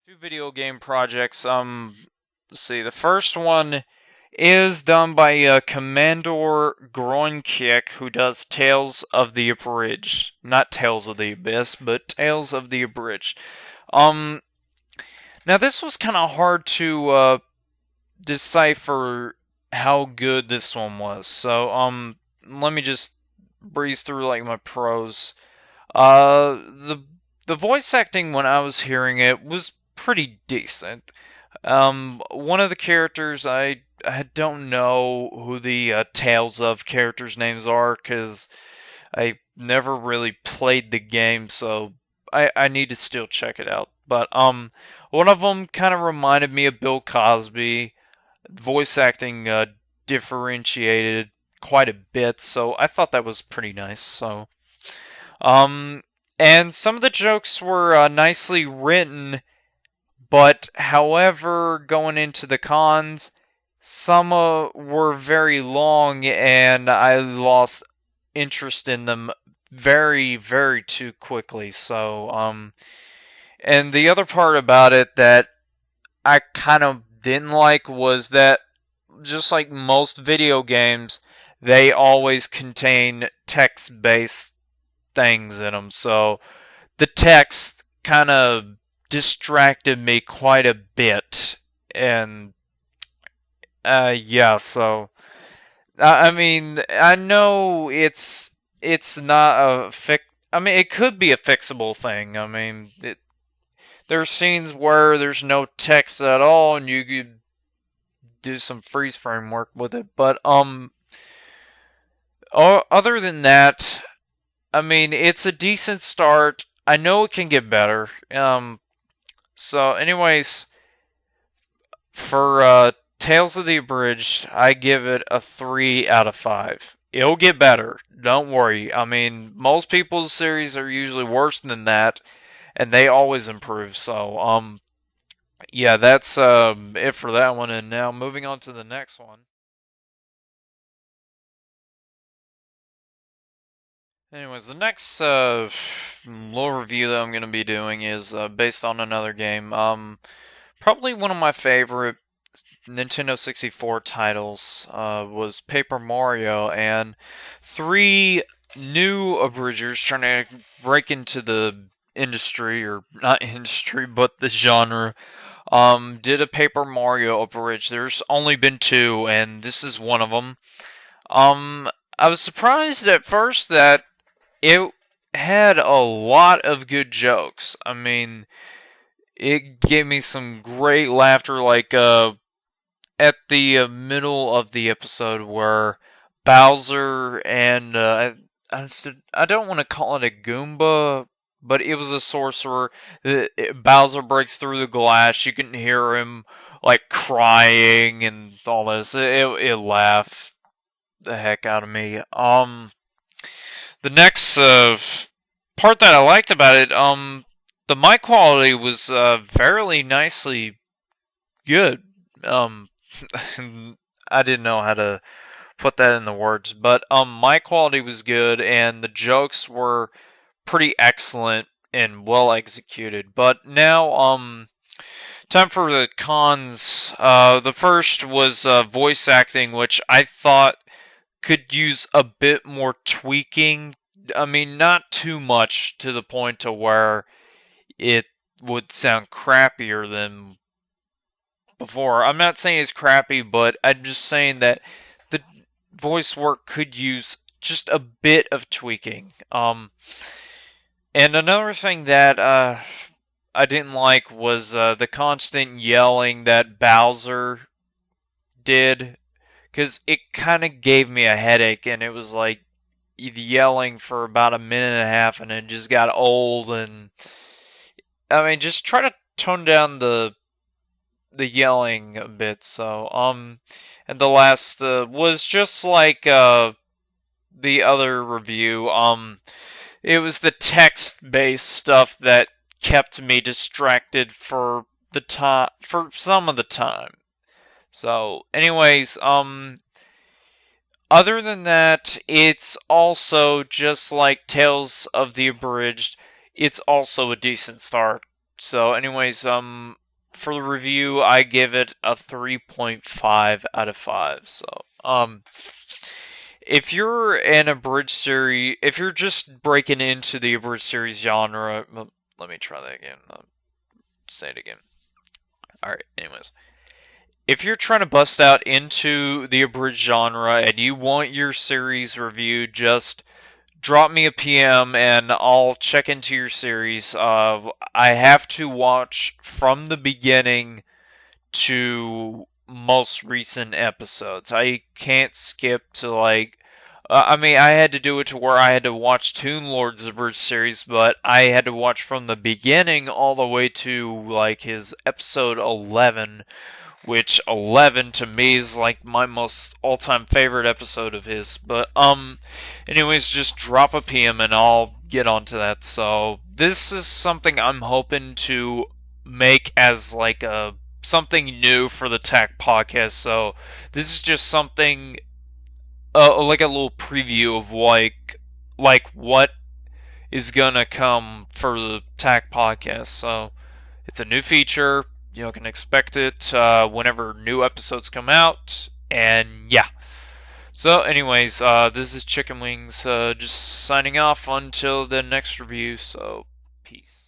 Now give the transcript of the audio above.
Two video game projects. Let's see. The first one is done by CommadorGroinKick, who does Tales of the Abridged, not Tales of the Abyss, but Tales of the Abridged. Um, Now this was kind of hard to decipher how good this one was. So let me just breeze through like my pros. The voice acting when I was hearing it was pretty decent. One of the characters I don't know who the Tales of characters' names are because I never really played the game, so I need to still check it out. But one of them kind of reminded me of Bill Cosby. Voice acting differentiated quite a bit, so I thought that was pretty nice. So um, and some of the jokes were nicely written, but however, going into the cons, some were very long, and I lost interest in them very, very too quickly. So, and the other part about it that I kind of didn't like was that, just like most video games, they always contain text-based things in them. So the text kind of distracted me quite a bit, and yeah. So I mean, I know it's not a fix. I mean, it could be a fixable thing. I mean, there's scenes where there's no text at all, and you could do some freeze frame work with it. But other than that, I mean, it's a decent start. I know it can get better. So, anyways, for Tales of the Abridged, I give it a 3 out of 5. It'll get better. Don't worry. I mean, most people's series are usually worse than that, and they always improve. So, yeah, that's it for that one. And now moving on to the next one. Anyways, the next little review that I'm going to be doing is based on another game. Probably one of my favorite Nintendo 64 titles was Paper Mario, and three new abridgers trying to break into the industry, or not industry, but the genre, did a Paper Mario abridged. There's only been two, and this is one of them. Um, I was surprised at first that it had a lot of good jokes. I mean, it gave me some great laughter, like at the middle of the episode where Bowser and I don't want to call it a Goomba, but it was a sorcerer. Bowser breaks through the glass. You can hear him like crying and all this. It laughed the heck out of me. The next part that I liked about it, the mic quality was fairly nicely good. I didn't know how to put that in the words, but mic quality was good, and the jokes were pretty excellent and well executed. But now, time for the cons. The first was voice acting, which I thought could use a bit more tweaking. I mean, not too much to the point to where it would sound crappier than before. I'm not saying it's crappy, but I'm just saying that the voice work could use just a bit of tweaking. And another thing that I didn't like was the constant yelling that Bowser did, because it kind of gave me a headache, and it was like yelling for about a minute and a half, and it just got old. And I mean, just try to tone down the yelling a bit. So and the last was just like the other review. It was the text-based stuff that kept me distracted for the time, for some of the time. So, anyways, other than that, it's also just like Tales of the Abridged. It's also a decent start. So, anyways, for the review, I give it a 3.5 out of 5. So, if you're an abridged series, if you're just breaking into the abridged series genre, let me try that again. Say it again. Alright, anyways. If you're trying to bust out into the abridged genre and you want your series reviewed, just drop me a PM and I'll check into your series. I have to watch from the beginning to most recent episodes. I can't skip to like. I mean, I had to do it to where I had to watch Toon Lord's abridged series, but I had to watch from the beginning all the way to like his episode 11, which 11 to me is like my most all-time favorite episode of his. But anyways, just drop a PM and I'll get onto that. So this is something I'm hoping to make as like a something new for the Tech podcast. So this is just something like a little preview of like what is gonna come for the Tech podcast. So it's a new feature. You can expect it whenever new episodes come out. And yeah. So, anyways, this is Chicken Wings just signing off until the next review. So, peace.